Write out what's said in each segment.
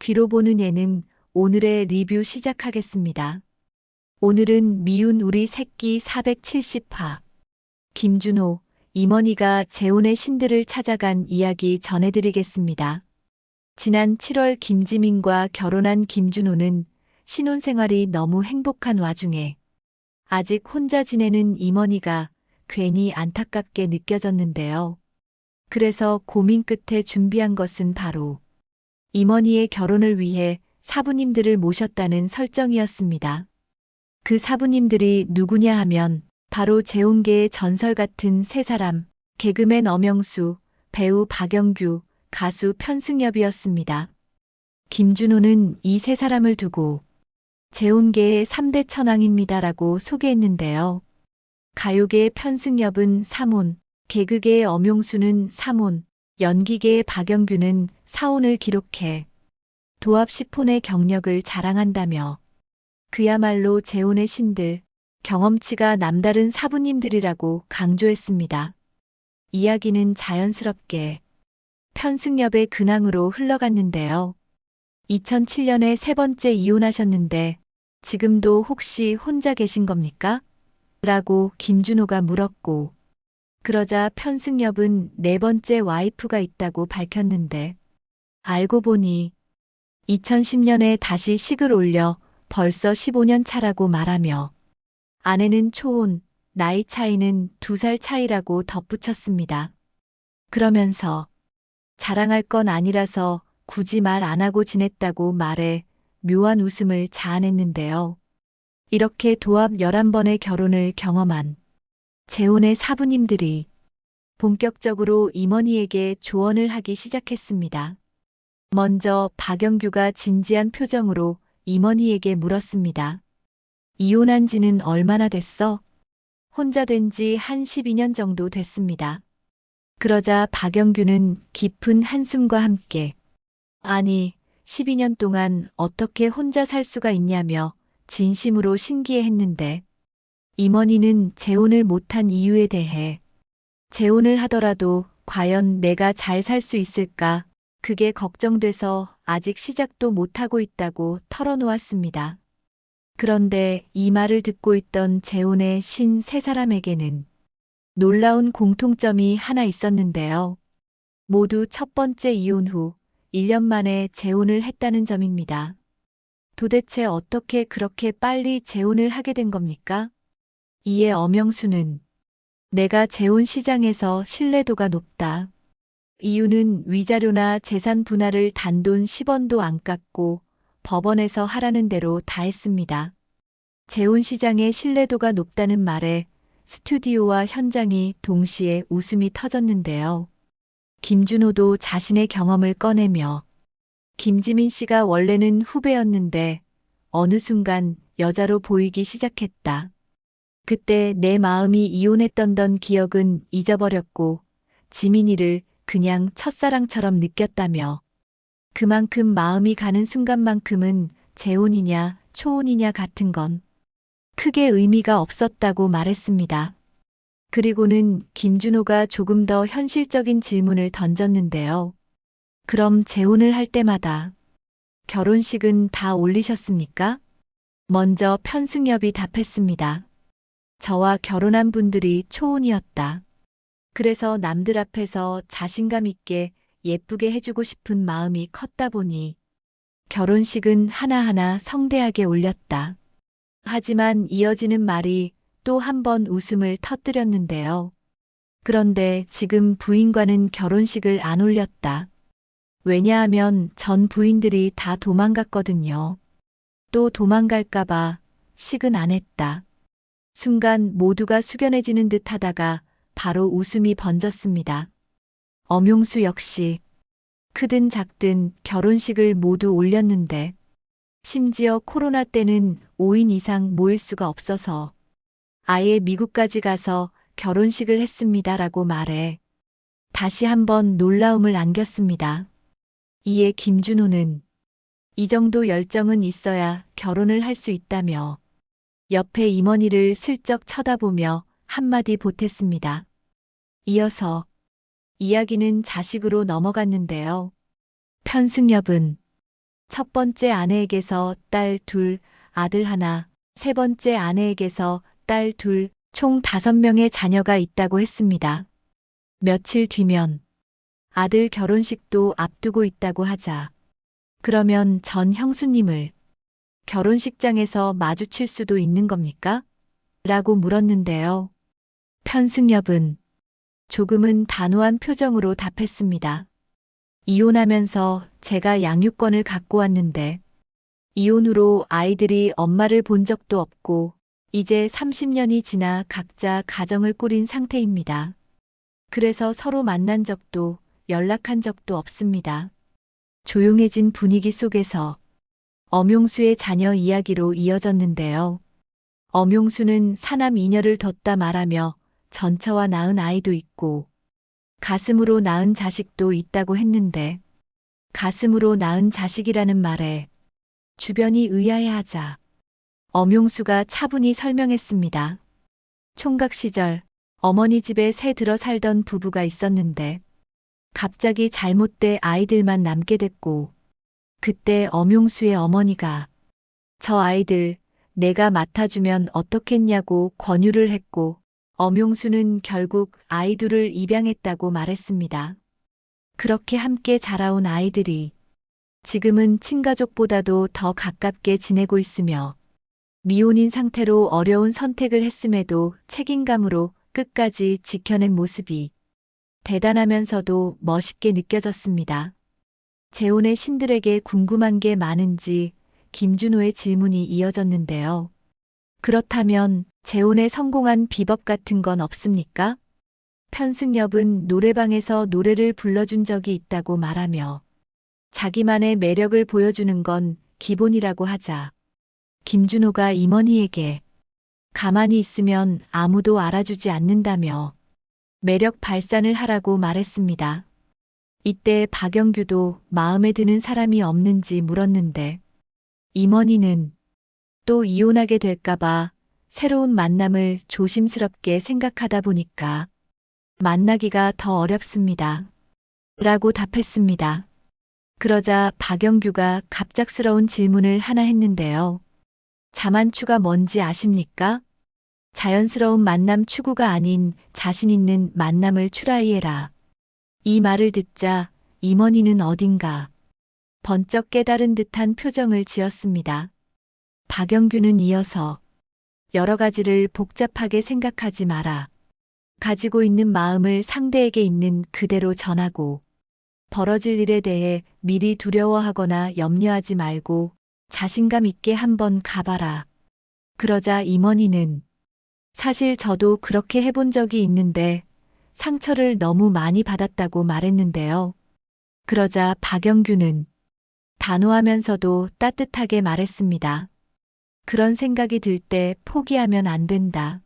귀로 보는 예능 오늘의 리뷰 시작하겠습니다. 오늘은 미운 우리 새끼 470화. 김준호, 임원희가 재혼의 신들을 찾아간 이야기 전해드리겠습니다. 지난 7월 김지민과 결혼한 김준호는 신혼생활이 너무 행복한 와중에 아직 혼자 지내는 임원희가 괜히 안타깝게 느껴졌는데요. 그래서 고민 끝에 준비한 것은 바로 임원희의 결혼을 위해 사부님들을 모셨다는 설정이었습니다. 그 사부님들이 누구냐 하면 바로 재혼계의 전설 같은 세 사람, 개그맨 엄영수, 배우 박영규, 가수 편승엽이었습니다. 김준호는 이 세 사람을 두고 재혼계의 3대 천왕입니다라고 소개했는데요. 가요계의 편승엽은 삼혼, 개그계의 엄용수는 삼혼, 연기계의 박영규는 사혼을 기록해 도합 10혼의 경력을 자랑한다며 그야말로 재혼의 신들, 경험치가 남다른 사부님들이라고 강조했습니다. 이야기는 자연스럽게 편승엽의 근황으로 흘러갔는데요. 2007년에 세 번째 이혼하셨는데 지금도 혹시 혼자 계신 겁니까? 라고 김준호가 물었고, 그러자 편승엽은 네 번째 와이프가 있다고 밝혔는데 알고 보니 2010년에 다시 식을 올려 벌써 15년 차라고 말하며 아내는 초혼, 나이 차이는 2살 차이라고 덧붙였습니다. 그러면서 자랑할 건 아니라서 굳이 말 안 하고 지냈다고 말해 묘한 웃음을 자아냈는데요. 이렇게 도합 11번의 결혼을 경험한 재혼의 사부님들이 본격적으로 임원희에게 조언을 하기 시작했습니다. 먼저 박영규가 진지한 표정으로 임원희에게 물었습니다. 이혼한 지는 얼마나 됐어? 혼자 된 지 한 12년 정도 됐습니다. 그러자 박영규는 깊은 한숨과 함께 아니, 12년 동안 어떻게 혼자 살 수가 있냐며 진심으로 신기해했는데 임원희는 재혼을 못한 이유에 대해 재혼을 하더라도 과연 내가 잘 살 수 있을까? 그게 걱정돼서 아직 시작도 못하고 있다고 털어놓았습니다. 그런데 이 말을 듣고 있던 재혼의 신 세 사람에게는 놀라운 공통점이 하나 있었는데요. 모두 첫 번째 이혼 후 1년 만에 재혼을 했다는 점입니다. 도대체 어떻게 그렇게 빨리 재혼을 하게 된 겁니까? 이에 엄영수는 내가 재혼 시장에서 신뢰도가 높다. 이유는 위자료나 재산 분할을 단돈 10원도 안 깎고 법원에서 하라는 대로 다 했습니다. 재혼 시장의 신뢰도가 높다는 말에 스튜디오와 현장이 동시에 웃음이 터졌는데요. 김준호도 자신의 경험을 꺼내며 김지민 씨가 원래는 후배였는데 어느 순간 여자로 보이기 시작했다. 그때 내 마음이 이혼했던 기억은 잊어버렸고 지민이를 그냥 첫사랑처럼 느꼈다며 그만큼 마음이 가는 순간만큼은 재혼이냐 초혼이냐 같은 건 크게 의미가 없었다고 말했습니다. 그리고는 김준호가 조금 더 현실적인 질문을 던졌는데요. 그럼 재혼을 할 때마다 결혼식은 다 올리셨습니까? 먼저 편승엽이 답했습니다. 저와 결혼한 분들이 초혼이었다. 그래서 남들 앞에서 자신감 있게 예쁘게 해주고 싶은 마음이 컸다 보니 결혼식은 하나하나 성대하게 올렸다. 하지만 이어지는 말이 또 한 번 웃음을 터뜨렸는데요. 그런데 지금 부인과는 결혼식을 안 올렸다. 왜냐하면 전 부인들이 다 도망갔거든요. 또 도망갈까봐 식은 안 했다. 순간 모두가 숙연해지는 듯 하다가 바로 웃음이 번졌습니다. 엄용수 역시 크든 작든 결혼식을 모두 올렸는데 심지어 코로나 때는 5인 이상 모일 수가 없어서 아예 미국까지 가서 결혼식을 했습니다라고 말해 다시 한번 놀라움을 안겼습니다. 이에 김준호는 이 정도 열정은 있어야 결혼을 할 수 있다며 옆에 임원희를 슬쩍 쳐다보며 한마디 보탰습니다. 이어서 이야기는 자식으로 넘어갔는데요. 편승엽은 첫 번째 아내에게서 딸 둘, 아들 하나, 세 번째 아내에게서 딸 둘, 총 5명의 자녀가 있다고 했습니다. 며칠 뒤면 아들 결혼식도 앞두고 있다고 하자. 그러면 전 형수님을 결혼식장에서 마주칠 수도 있는 겁니까? 라고 물었는데요. 편승엽은 조금은 단호한 표정으로 답했습니다. 이혼하면서 제가 양육권을 갖고 왔는데 이혼 후로 아이들이 엄마를 본 적도 없고 이제 30년이 지나 각자 가정을 꾸린 상태입니다. 그래서 서로 만난 적도 연락한 적도 없습니다. 조용해진 분위기 속에서 엄용수의 자녀 이야기로 이어졌는데요. 엄용수는 사남 2녀를 뒀다 말하며 전처와 낳은 아이도 있고 가슴으로 낳은 자식도 있다고 했는데 가슴으로 낳은 자식이라는 말에 주변이 의아해하자 엄용수가 차분히 설명했습니다. 총각 시절 어머니 집에 새 들어 살던 부부가 있었는데 갑자기 잘못돼 아이들만 남게 됐고 그때 엄용수의 어머니가 저 아이들 내가 맡아주면 어떻겠냐고 권유를 했고 엄용수는 결국 아이들을 입양했다고 말했습니다. 그렇게 함께 자라온 아이들이 지금은 친가족보다도 더 가깝게 지내고 있으며 미혼인 상태로 어려운 선택을 했음에도 책임감으로 끝까지 지켜낸 모습이 대단하면서도 멋있게 느껴졌습니다. 재혼의 신들에게 궁금한 게 많은지 김준호의 질문이 이어졌는데요. 그렇다면 재혼에 성공한 비법 같은 건 없습니까? 편승엽은 노래방에서 노래를 불러준 적이 있다고 말하며 자기만의 매력을 보여주는 건 기본이라고 하자 김준호가 임원희에게 가만히 있으면 아무도 알아주지 않는다며 매력 발산을 하라고 말했습니다. 이때 박영규도 마음에 드는 사람이 없는지 물었는데 임원희는 또 이혼하게 될까봐 새로운 만남을 조심스럽게 생각하다 보니까 만나기가 더 어렵습니다. 라고 답했습니다. 그러자 박영규가 갑작스러운 질문을 하나 했는데요. 자만추가 뭔지 아십니까? 자연스러운 만남 추구가 아닌 자신 있는 만남을 추라이해라. 이 말을 듣자 임원희는 어딘가 번쩍 깨달은 듯한 표정을 지었습니다. 박영규는 이어서 여러 가지를 복잡하게 생각하지 마라. 가지고 있는 마음을 상대에게 있는 그대로 전하고 벌어질 일에 대해 미리 두려워하거나 염려하지 말고 자신감 있게 한번 가봐라. 그러자 임원희는 사실 저도 그렇게 해본 적이 있는데 상처를 너무 많이 받았다고 말했는데요. 그러자 박영규는 단호하면서도 따뜻하게 말했습니다. 그런 생각이 들 때 포기하면 안 된다.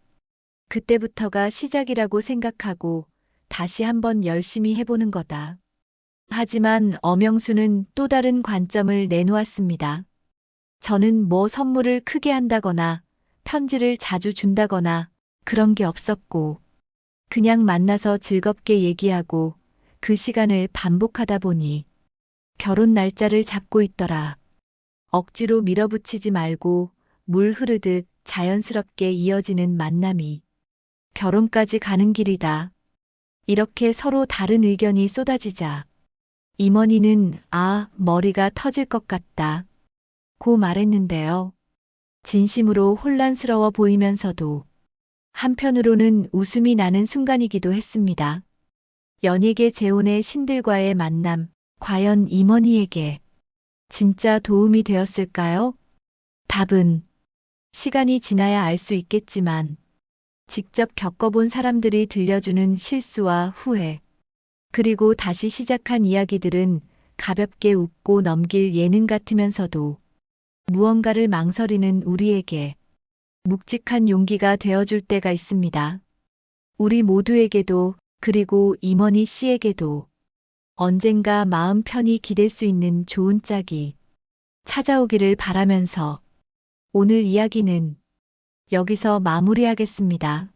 그때부터가 시작이라고 생각하고 다시 한번 열심히 해보는 거다. 하지만 엄영수는 또 다른 관점을 내놓았습니다. 저는 뭐 선물을 크게 한다거나 편지를 자주 준다거나 그런 게 없었고 그냥 만나서 즐겁게 얘기하고 그 시간을 반복하다 보니 결혼 날짜를 잡고 있더라. 억지로 밀어붙이지 말고 물 흐르듯 자연스럽게 이어지는 만남이 결혼까지 가는 길이다. 이렇게 서로 다른 의견이 쏟아지자 임원희는 머리가 터질 것 같다. 고 말했는데요. 진심으로 혼란스러워 보이면서도 한편으로는 웃음이 나는 순간이기도 했습니다. 연예계 재혼의 신들과의 만남, 과연 임원희에게 진짜 도움이 되었을까요? 답은 시간이 지나야 알 수 있겠지만 직접 겪어본 사람들이 들려주는 실수와 후회, 그리고 다시 시작한 이야기들은 가볍게 웃고 넘길 예능 같으면서도 무언가를 망설이는 우리에게 묵직한 용기가 되어줄 때가 있습니다. 우리 모두에게도 그리고 임원희 씨에게도 언젠가 마음 편히 기댈 수 있는 좋은 짝이 찾아오기를 바라면서 오늘 이야기는 여기서 마무리하겠습니다.